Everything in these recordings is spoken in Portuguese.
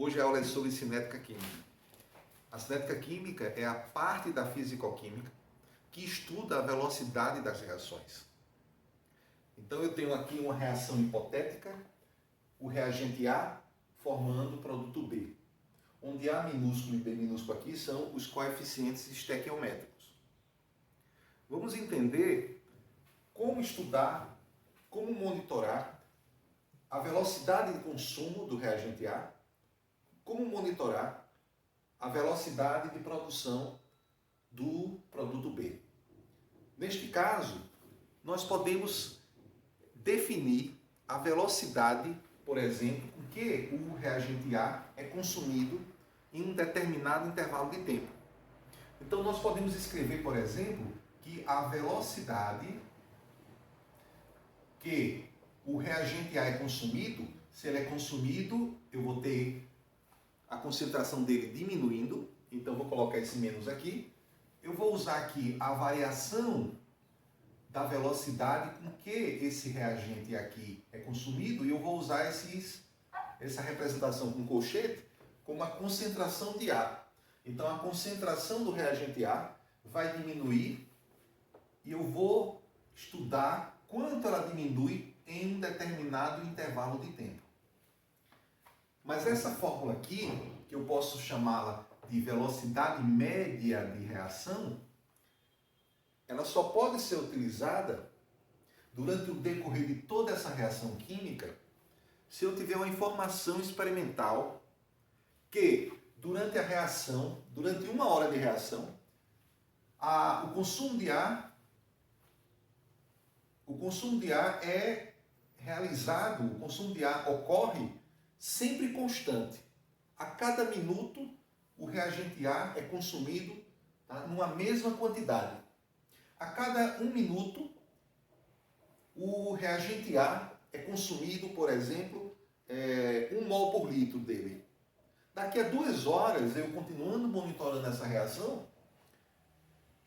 Hoje a aula é sobre cinética química. A cinética química é a parte da fisicoquímica que estuda a velocidade das reações. Então eu tenho aqui uma reação hipotética, o reagente A formando o produto B, onde A minúsculo e B minúsculo aqui são os coeficientes estequiométricos. Vamos entender como estudar, como monitorar a velocidade de consumo do reagente A, como monitorar a velocidade de produção do produto B. Neste caso, nós podemos definir a velocidade, por exemplo, com que o reagente A é consumido em um determinado intervalo de tempo. Então, nós podemos escrever, por exemplo, que a velocidade que o reagente A é consumido, se ele é consumido, eu vou ter a concentração dele diminuindo, então vou colocar esse menos aqui. Eu vou usar aqui a variação da velocidade com que esse reagente aqui é consumido e eu vou usar essa representação com colchete como a concentração de A. Então a concentração do reagente A vai diminuir e eu vou estudar quanto ela diminui em um determinado intervalo de tempo. Mas essa fórmula aqui, que eu posso chamá-la de velocidade média de reação, ela só pode ser utilizada durante o decorrer de toda essa reação química se eu tiver uma informação experimental que durante a reação, durante 1 hora de reação, o consumo de ar é realizado, o consumo de ar ocorre sempre constante. A cada minuto, o reagente A é consumido, tá, numa mesma quantidade. A cada 1 minuto, o reagente A é consumido, por exemplo, 1 mol por litro dele. Daqui a 2 horas, eu continuando monitorando essa reação,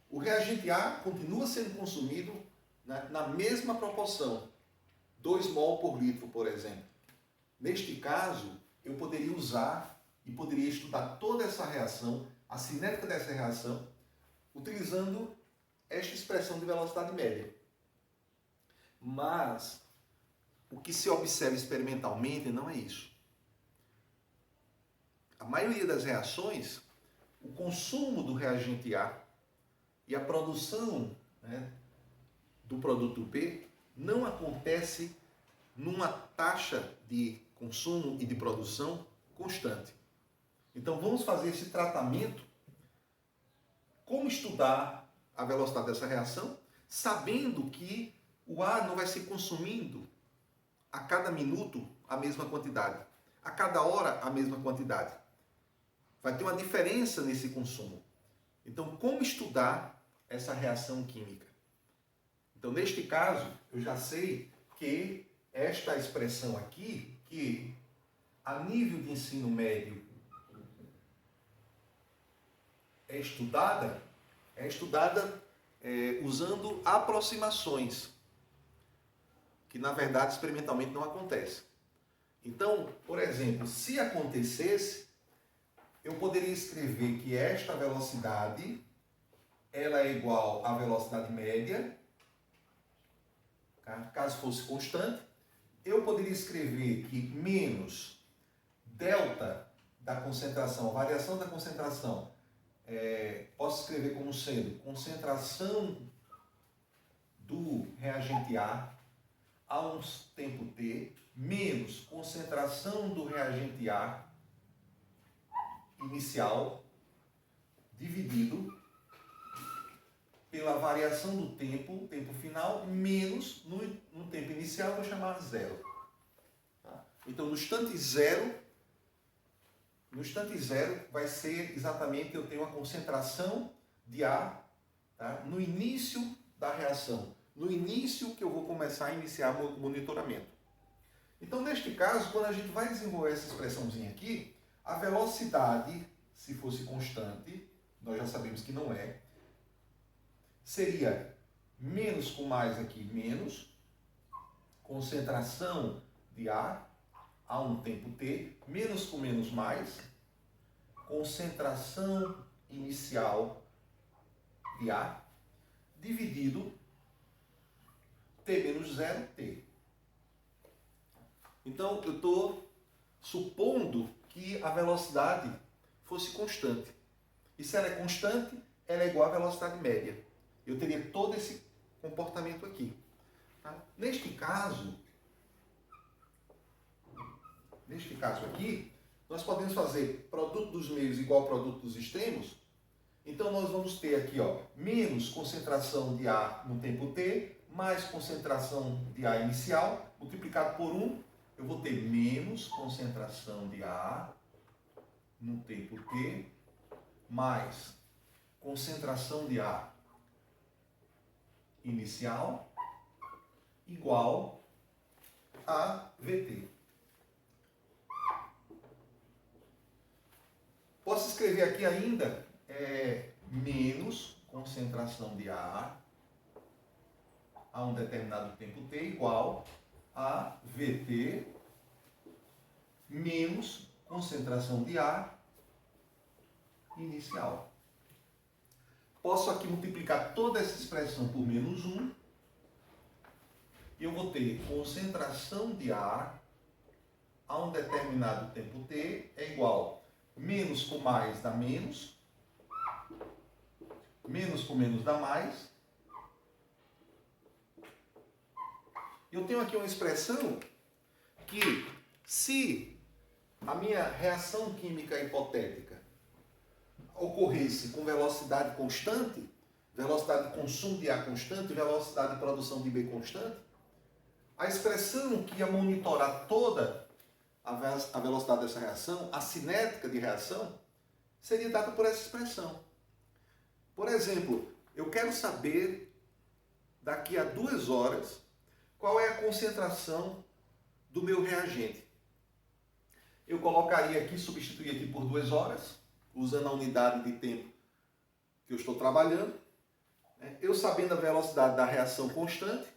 o reagente A continua sendo consumido na mesma proporção, 2 mol por litro, por exemplo. Neste caso, eu poderia usar e poderia estudar toda essa reação, a cinética dessa reação, utilizando esta expressão de velocidade média. Mas o que se observa experimentalmente não é isso. A maioria das reações, o consumo do reagente A e a produção, né, do produto B não acontece numa taxa de consumo e de produção constante. Então vamos fazer esse tratamento, como estudar a velocidade dessa reação, sabendo que o ar não vai ser consumindo a cada minuto a mesma quantidade, a cada hora a mesma quantidade. Vai ter uma diferença nesse consumo. Então, como estudar essa reação química? Então, neste caso, eu já sei que esta expressão aqui, que a nível de ensino médio é estudada usando aproximações, que na verdade experimentalmente não acontece. Então, por exemplo, se acontecesse, eu poderia escrever que esta velocidade ela é igual à velocidade média, caso fosse constante. Eu poderia escrever que menos delta da concentração, a variação da concentração, posso escrever como sendo concentração do reagente A um tempo t, menos concentração do reagente A inicial, dividido pela variação do tempo final, menos no tempo inicial, eu vou chamar zero. Tá? Então, no instante zero vai ser exatamente, eu tenho a concentração de A, tá, no início da reação, no início que eu vou começar a iniciar o monitoramento. Então, neste caso, quando a gente vai desenvolver essa expressãozinha aqui, a velocidade, se fosse constante, nós já sabemos que não é, seria menos com mais aqui, menos, concentração de A a um tempo t, menos com menos mais, concentração inicial de A, dividido t menos 0, t. Então, eu estou supondo que a velocidade fosse constante. E se ela é constante, ela é igual à velocidade média. Eu teria todo esse comportamento aqui. Tá? Neste caso aqui, nós podemos fazer produto dos meios igual ao produto dos extremos. Então, nós vamos ter aqui, ó, menos concentração de A no tempo t, mais concentração de A inicial, multiplicado por 1, eu vou ter menos concentração de A no tempo t, mais concentração de A inicial, igual a VT. Posso escrever aqui ainda menos concentração de A a um determinado tempo t igual a VT menos concentração de A inicial. Posso aqui multiplicar toda essa expressão por menos 1. E eu vou ter concentração de A a um determinado tempo t é igual menos com mais dá menos, menos com menos dá mais. Eu tenho aqui uma expressão que, se a minha reação química hipotética ocorresse com velocidade constante, velocidade de consumo de A constante, velocidade de produção de B constante, a expressão que ia monitorar toda a velocidade dessa reação, a cinética de reação, seria dada por essa expressão. Por exemplo, eu quero saber, daqui a 2 horas, qual é a concentração do meu reagente. Eu colocaria aqui, substituir aqui por 2 horas, usando a unidade de tempo que eu estou trabalhando. Eu sabendo a velocidade da reação constante,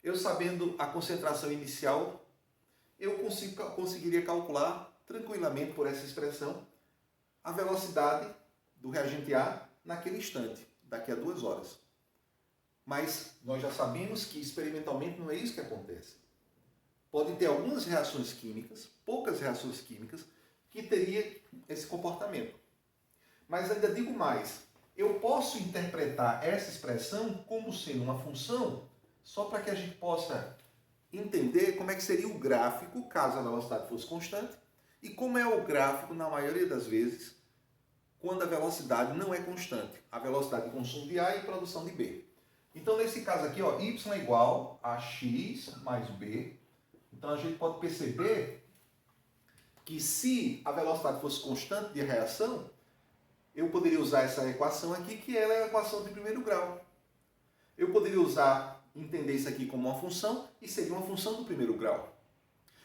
eu sabendo a concentração inicial, eu conseguiria calcular tranquilamente por essa expressão a velocidade do reagente A naquele instante, daqui a 2 horas. Mas nós já sabemos que experimentalmente não é isso que acontece. Podem ter algumas reações químicas, poucas reações químicas, que teria esse comportamento. Mas ainda digo mais, eu posso interpretar essa expressão como sendo uma função, só para que a gente possa entender como é que seria o gráfico, caso a velocidade fosse constante, e como é o gráfico, na maioria das vezes, quando a velocidade não é constante. A velocidade de consumo de A e produção de B. Então, nesse caso aqui, ó, y é igual a x mais b. Então, a gente pode perceber que, se a velocidade fosse constante de reação, eu poderia usar essa equação aqui, que ela é a equação de primeiro grau. Eu poderia entender isso aqui como uma função, e seria uma função do primeiro grau.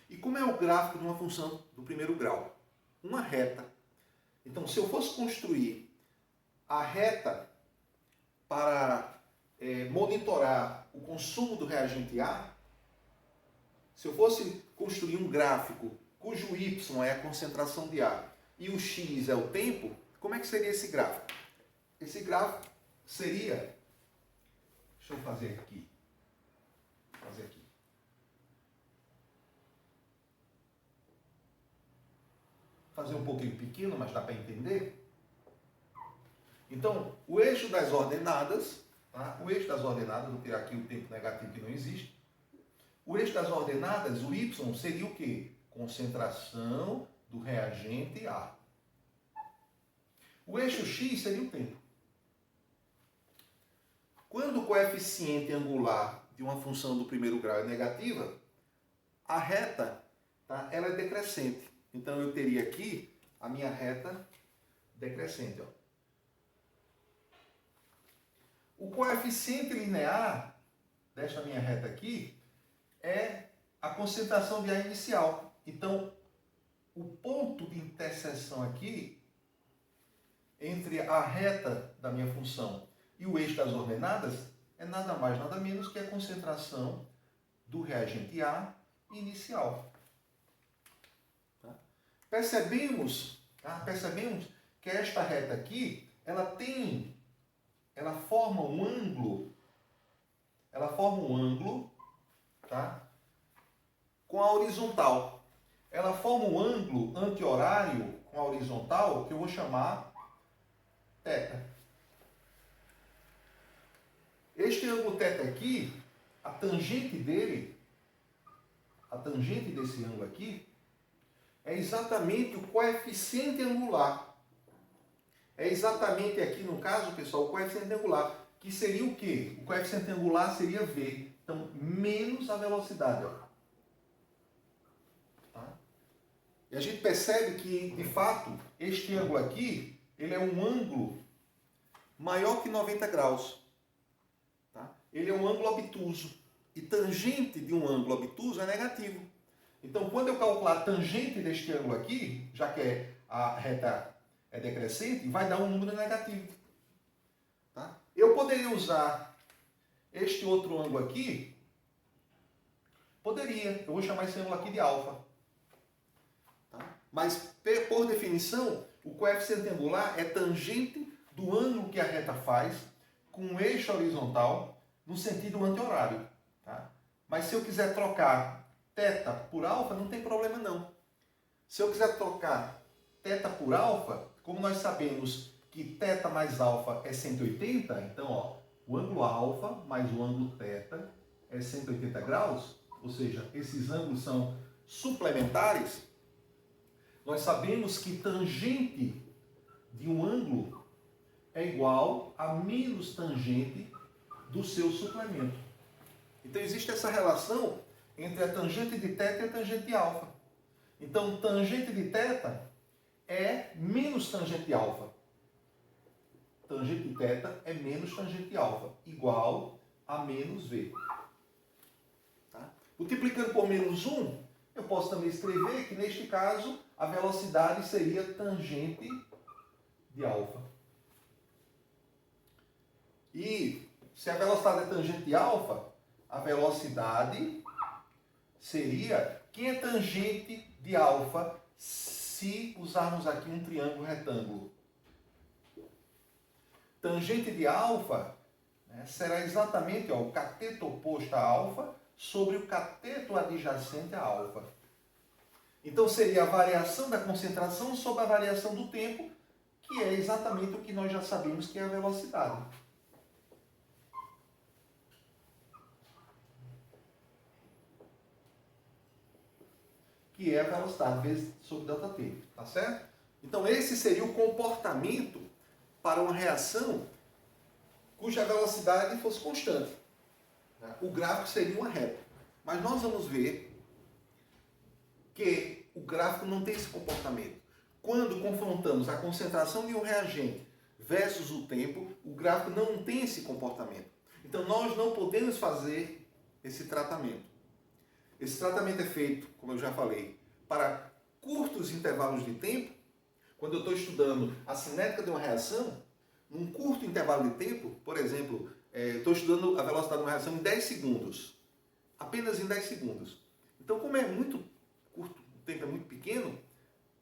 E como é o gráfico de uma função do primeiro grau? Uma reta. Então, se eu fosse construir a reta para monitorar o consumo do reagente A, se eu fosse construir um gráfico cujo y é a concentração de A e o x é o tempo, como é que seria esse gráfico? Esse gráfico seria... Deixa eu fazer aqui. Fazer um pouquinho pequeno, mas dá para entender. Então, o eixo das ordenadas, tá? O eixo das ordenadas, vou tirar aqui o tempo negativo que não existe. O eixo das ordenadas, o y, seria o quê? Concentração do reagente A. O eixo x seria o tempo. Quando o coeficiente angular de uma função do primeiro grau é negativa, a reta, tá, ela é decrescente. Então, eu teria aqui a minha reta decrescente. Ó. O coeficiente linear desta minha reta aqui é a concentração de A inicial. Então, o ponto de interseção aqui entre a reta da minha função e o eixo das ordenadas é nada mais, nada menos que a concentração do reagente A inicial. percebemos que esta reta aqui, ela forma um ângulo, tá? Com a horizontal. Ela forma um ângulo anti-horário com a horizontal que eu vou chamar θ. Este ângulo θ aqui, a tangente desse ângulo aqui, é exatamente o coeficiente angular. É exatamente aqui, no caso, pessoal, o coeficiente angular, que seria o quê? O coeficiente angular seria V. Então, menos a velocidade. Ó. Tá? E a gente percebe que, de fato, este ângulo aqui, ele é um ângulo maior que 90 graus. Tá? Ele é um ângulo obtuso. E tangente de um ângulo obtuso é negativo. Então, quando eu calcular a tangente deste ângulo aqui, já que a reta é decrescente, vai dar um número negativo. Tá? Eu poderia usar este outro ângulo aqui, eu vou chamar esse ângulo aqui de alfa. Tá? Mas, por definição, o coeficiente angular é tangente do ângulo que a reta faz com o eixo horizontal no sentido anti-horário. Tá? Mas se eu quiser trocar θ por alfa, não tem problema não. Se eu quiser trocar θ por alfa, como nós sabemos que θ mais alfa é 180, então ó, o ângulo alfa mais o ângulo θ é 180 graus, ou seja, esses ângulos são suplementares, nós sabemos que tangente de um ângulo é igual a menos tangente do seu suplemento. Então existe essa relação entre a tangente de θ e a tangente de alfa. Então, tangente de θ é menos tangente de alfa. Tangente de θ é menos tangente de alfa, igual a menos V. Tá? Multiplicando por menos 1, eu posso também escrever que, neste caso, a velocidade seria tangente de alfa. E se a velocidade é tangente de alfa, a velocidade seria, quem é tangente de alfa se usarmos aqui um triângulo retângulo? Tangente de alfa, né, será exatamente ó, o cateto oposto a alfa sobre o cateto adjacente a alfa. Então seria a variação da concentração sobre a variação do tempo, que é exatamente o que nós já sabemos que é a velocidade. Que é a velocidade vezes sobre ΔT, tá certo? Então esse seria o comportamento para uma reação cuja velocidade fosse constante. O gráfico seria uma reta. Mas nós vamos ver que o gráfico não tem esse comportamento. Quando confrontamos a concentração de um reagente versus o tempo, o gráfico não tem esse comportamento. Então nós não podemos fazer esse tratamento. Esse tratamento é feito, como eu já falei, para curtos intervalos de tempo. Quando eu estou estudando a cinética de uma reação, num curto intervalo de tempo, por exemplo, estou estudando a velocidade de uma reação em 10 segundos. Apenas em 10 segundos. Então, como é muito curto, o tempo é muito pequeno,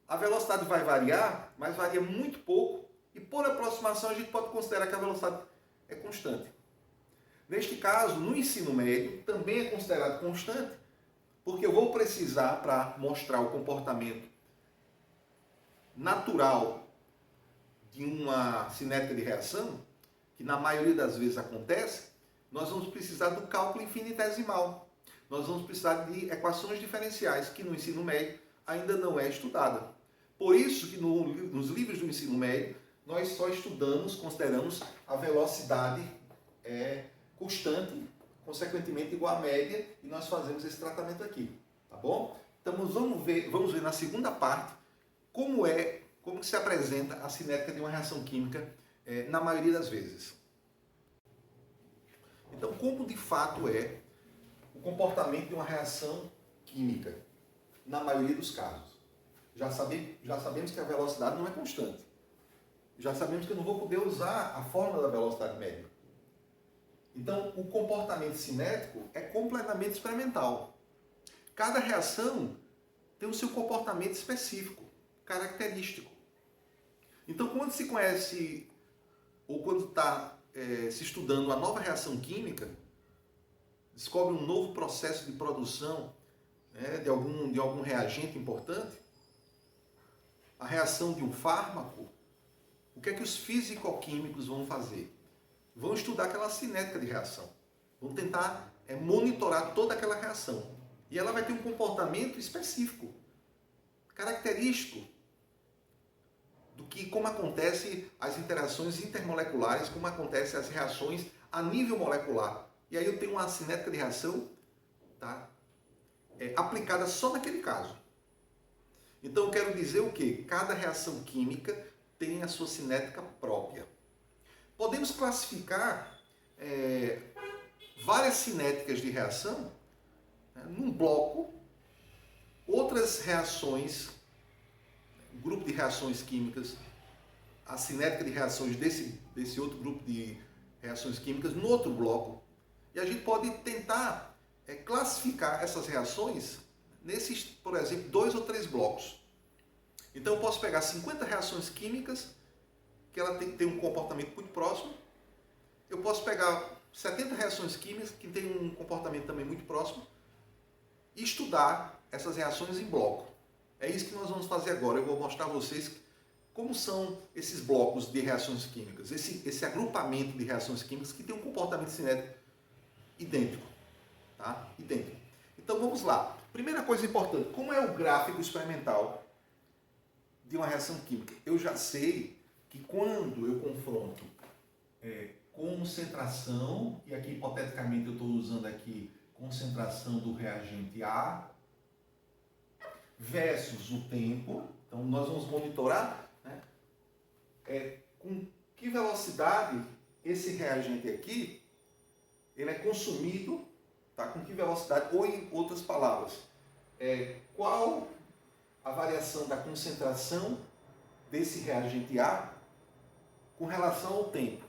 a velocidade vai variar, mas varia muito pouco, e por aproximação a gente pode considerar que a velocidade é constante. Neste caso, no ensino médio, também é considerado constante, porque eu vou precisar, para mostrar o comportamento natural de uma cinética de reação, que na maioria das vezes acontece, nós vamos precisar do cálculo infinitesimal. Nós vamos precisar de equações diferenciais, que no ensino médio ainda não é estudada. Por isso que nos livros do ensino médio, nós só consideramos a velocidade constante, consequentemente igual à média, e nós fazemos esse tratamento aqui, tá bom? Então vamos ver na segunda parte como que se apresenta a cinética de uma reação química na maioria das vezes. Então, como de fato é o comportamento de uma reação química, na maioria dos casos? Já sabemos que a velocidade não é constante. Já sabemos que eu não vou poder usar a fórmula da velocidade média. Então, o comportamento cinético é completamente experimental. Cada reação tem o seu comportamento específico. característico. Então, quando se conhece, ou quando está se estudando uma nova reação química, descobre um novo processo de produção, né, de algum reagente importante, a reação de um fármaco, o que é que os físico-químicos vão fazer? Vão estudar aquela cinética de reação. Vão tentar monitorar toda aquela reação. E ela vai ter um comportamento específico, característico, do que como acontece as interações intermoleculares, como acontecem as reações a nível molecular. E aí eu tenho uma cinética de reação, tá, aplicada só naquele caso. Então eu quero dizer o quê? Cada reação química tem a sua cinética própria. Podemos classificar várias cinéticas de reação, né, num bloco, outras reações, um grupo de reações químicas, a cinética de reações desse outro grupo de reações químicas no outro bloco. E a gente pode tentar classificar essas reações nesses, por exemplo, 2 ou 3 blocos. Então eu posso pegar 50 reações químicas, que ela tem um comportamento muito próximo. Eu posso pegar 70 reações químicas, que tem um comportamento também muito próximo, e estudar essas reações em bloco. É isso que nós vamos fazer agora. Eu vou mostrar a vocês como são esses blocos de reações químicas, esse agrupamento de reações químicas que tem um comportamento cinético idêntico. Tá? Idêntico. Então vamos lá. Primeira coisa importante, como é o gráfico experimental de uma reação química? Eu já sei que quando eu confronto concentração, e aqui hipoteticamente eu estou usando aqui concentração do reagente A versus o tempo, então nós vamos monitorar, né, com que velocidade esse reagente aqui ele é consumido, tá? Com que velocidade, ou em outras palavras, qual a variação da concentração desse reagente A com relação ao tempo.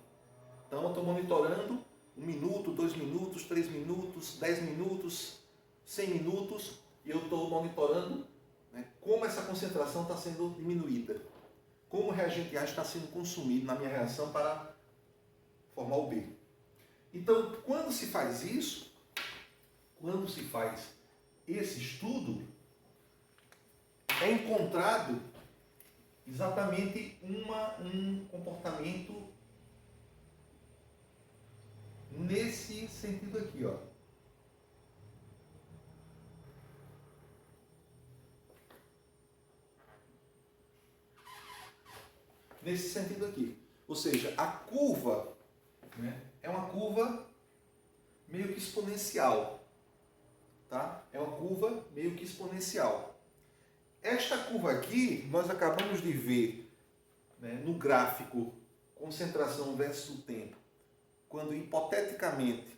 Então eu estou monitorando 1 minuto, 2 minutos, 3 minutos, 10 minutos, 100 minutos, e eu estou monitorando, né, como essa concentração está sendo diminuída, como o reagente A está sendo consumido na minha reação para formar o B. Então, quando se faz isso, quando se faz esse estudo, é encontrado exatamente um comportamento nesse sentido aqui, ó. Nesse sentido aqui. Ou seja, a curva, né, é uma curva meio que exponencial. Tá? É uma curva meio que exponencial. Esta curva aqui, nós acabamos de ver, né, no gráfico concentração versus o tempo. Quando hipoteticamente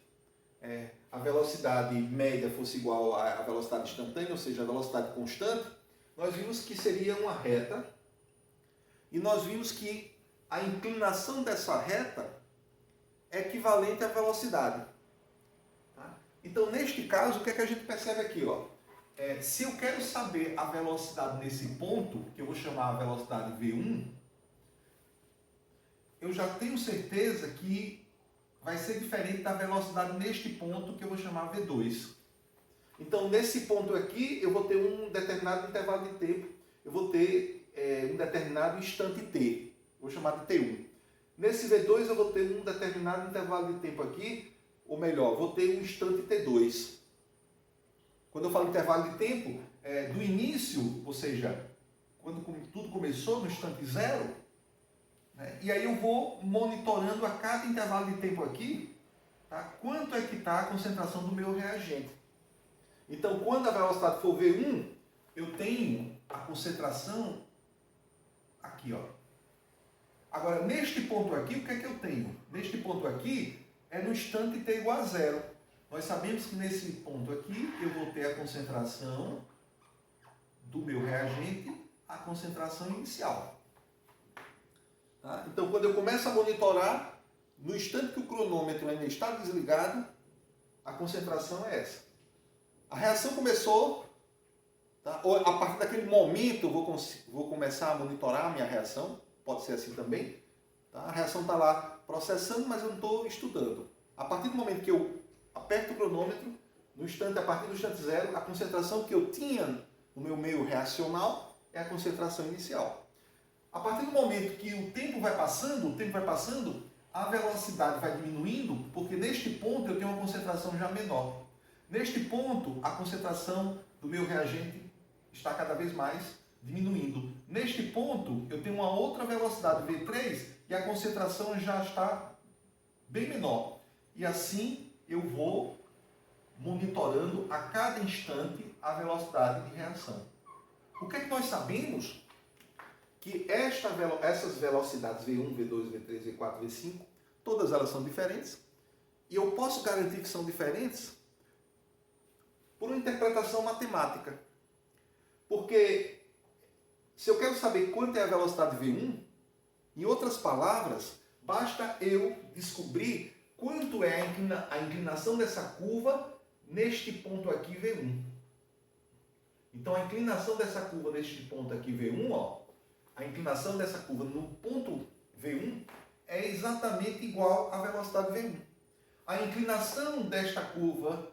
a velocidade média fosse igual à velocidade instantânea, ou seja, a velocidade constante, nós vimos que seria uma reta, e nós vimos que a inclinação dessa reta é equivalente à velocidade. Tá? Então, neste caso, o que é que a gente percebe aqui? Ó? Se eu quero saber a velocidade nesse ponto, que eu vou chamar a velocidade V1, eu já tenho certeza que vai ser diferente da velocidade neste ponto, que eu vou chamar V2. Então, nesse ponto aqui, eu vou ter um determinado intervalo de tempo, eu vou ter um determinado instante t, vou chamar de t1. Nesse V2 eu vou ter um determinado intervalo de tempo aqui, ou melhor, vou ter um instante t2. Quando eu falo intervalo de tempo, do início, ou seja, quando tudo começou, no instante zero, né, e aí eu vou monitorando a cada intervalo de tempo aqui, tá, quanto é que está a concentração do meu reagente. Então, quando a velocidade for V1, eu tenho a concentração aqui, ó. Agora, neste ponto aqui, o que é que eu tenho? Neste ponto aqui, é no instante t igual a zero. Nós sabemos que nesse ponto aqui, eu vou ter a concentração do meu reagente, a concentração inicial. Tá? Então, quando eu começo a monitorar, no instante que o cronômetro ainda está desligado, a concentração é essa. A reação começou, Tá? Ou a partir daquele momento eu vou começar a monitorar a minha reação, pode ser assim também. Tá? A reação está lá processando, mas eu não estou estudando. A partir do momento que eu aperto o cronômetro, a partir do instante zero, a concentração que eu tinha no meu meio reacional é a concentração inicial. A partir do momento que o tempo vai passando, a velocidade vai diminuindo, porque neste ponto eu tenho uma concentração já menor. Neste ponto, a concentração do meu reagente está cada vez mais diminuindo. Neste ponto, eu tenho uma outra velocidade V3 e a concentração já está bem menor. E assim eu vou monitorando a cada instante a velocidade de reação. O que é que nós sabemos? Que essas velocidades V1, V2, V3, V4, V5, todas elas são diferentes. E eu posso garantir que são diferentes por uma interpretação matemática. Porque se eu quero saber quanto é a velocidade V1, em outras palavras, basta eu descobrir quanto é a inclinação dessa curva neste ponto aqui V1. Então a inclinação dessa curva neste ponto aqui V1, ó, a inclinação dessa curva no ponto V1 é exatamente igual à velocidade V1. A inclinação desta curva,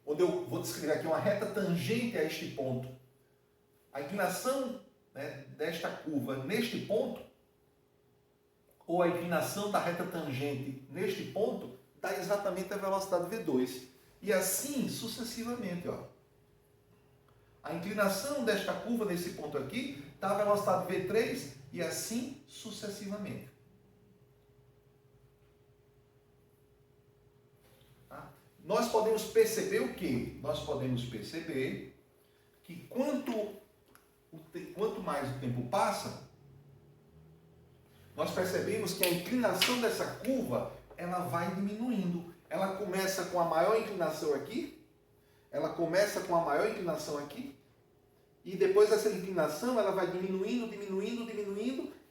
onde eu vou descrever aqui uma reta tangente a este ponto, a inclinação, né, desta curva neste ponto, ou a inclinação da reta tangente neste ponto, dá exatamente a velocidade V2. E assim sucessivamente, ó. A inclinação desta curva nesse ponto aqui dá a velocidade V3 e assim sucessivamente. Tá? Nós podemos perceber o quê? Nós podemos perceber que quanto mais o tempo passa, nós percebemos que a inclinação dessa curva ela vai diminuindo. Ela começa com a maior inclinação aqui, e depois essa inclinação ela vai diminuindo,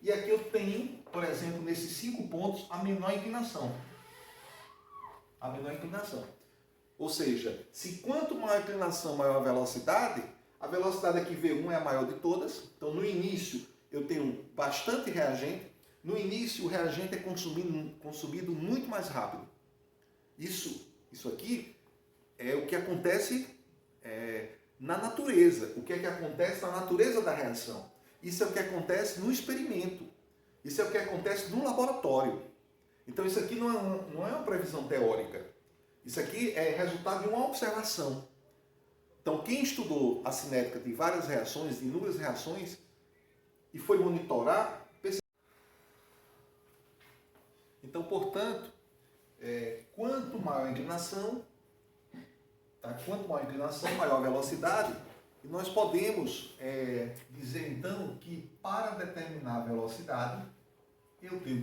e aqui eu tenho, por exemplo, nesses 5 pontos, a menor inclinação. Ou seja, se quanto maior a inclinação, maior a velocidade aqui V1 é a maior de todas. Então no início eu tenho bastante reagente, no início o reagente é consumido muito mais rápido. Isso aqui é o que acontece na natureza. O que é que acontece na natureza da reação? Isso é o que acontece no experimento. Isso é o que acontece no laboratório. Então isso aqui não é uma previsão teórica. Isso aqui é resultado de uma observação. Então quem estudou a cinética de várias reações, de inúmeras reações, e foi monitorar, percebeu. Então, portanto, quanto maior a inclinação, maior a velocidade, e nós podemos dizer então que para determinar a velocidade, eu tenho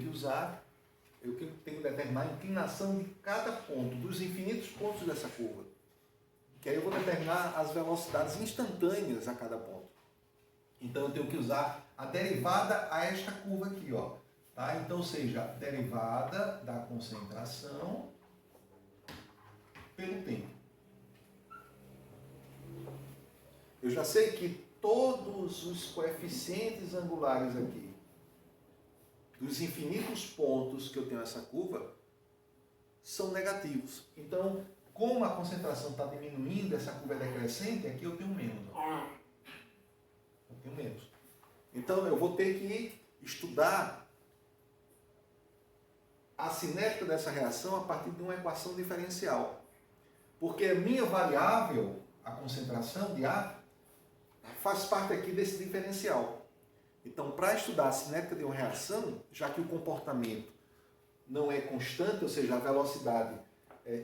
que determinar a inclinação de cada ponto, dos infinitos pontos dessa curva. Que aí eu vou determinar as velocidades instantâneas a cada ponto. Então eu tenho que usar a derivada a esta curva aqui, ó. Tá? Então, seja, derivada da concentração pelo tempo. Eu já sei que todos os coeficientes angulares aqui, dos infinitos pontos que eu tenho nessa curva, são negativos. Então, como a concentração está diminuindo, essa curva é decrescente, aqui eu tenho menos. Ó. Então, eu vou ter que estudar a cinética dessa reação a partir de uma equação diferencial. Porque a minha variável, a concentração de A, faz parte aqui desse diferencial. Então, para estudar a cinética de uma reação, já que o comportamento não é constante, ou seja, a velocidade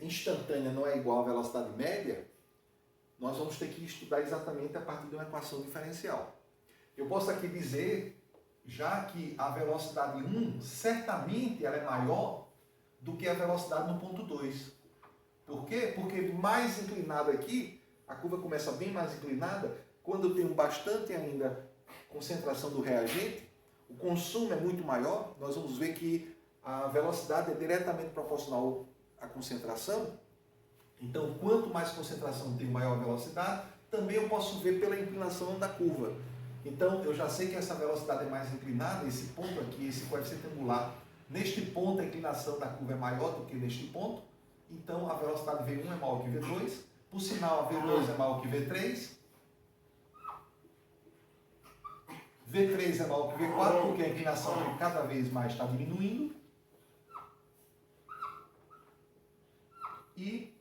instantânea não é igual à velocidade média, nós vamos ter que estudar exatamente a partir de uma equação diferencial. Eu posso aqui dizer, já que a velocidade 1, certamente ela é maior do que a velocidade no ponto 2. Por quê? Porque mais inclinado aqui, a curva começa bem mais inclinada, quando eu tenho bastante ainda concentração do reagente, o consumo é muito maior, nós vamos ver que a velocidade é diretamente proporcional à concentração, Então, quanto mais concentração tem, maior velocidade. Também eu posso ver pela inclinação da curva. Então, eu já sei que essa velocidade é mais inclinada, esse ponto aqui, esse coeficiente angular. Neste ponto, a inclinação da curva é maior do que neste ponto. Então, a velocidade V1 é maior que V2. Por sinal, a V2 é maior que V3. V3 é maior que V4, porque a inclinação cada vez mais está diminuindo. E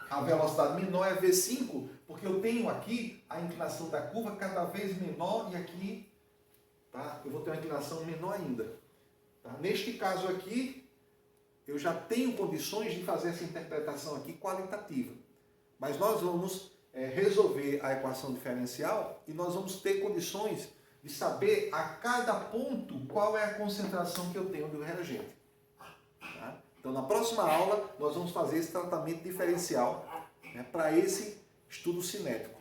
a velocidade menor é V5, porque eu tenho aqui a inclinação da curva cada vez menor e aqui, tá, eu vou ter uma inclinação menor ainda. Tá? Neste caso aqui, eu já tenho condições de fazer essa interpretação aqui qualitativa. Mas nós vamos resolver a equação diferencial e nós vamos ter condições de saber a cada ponto qual é a concentração que eu tenho do reagente. Tá? Então, na próxima aula, nós vamos fazer esse tratamento diferencial, né, para esse estudo cinético.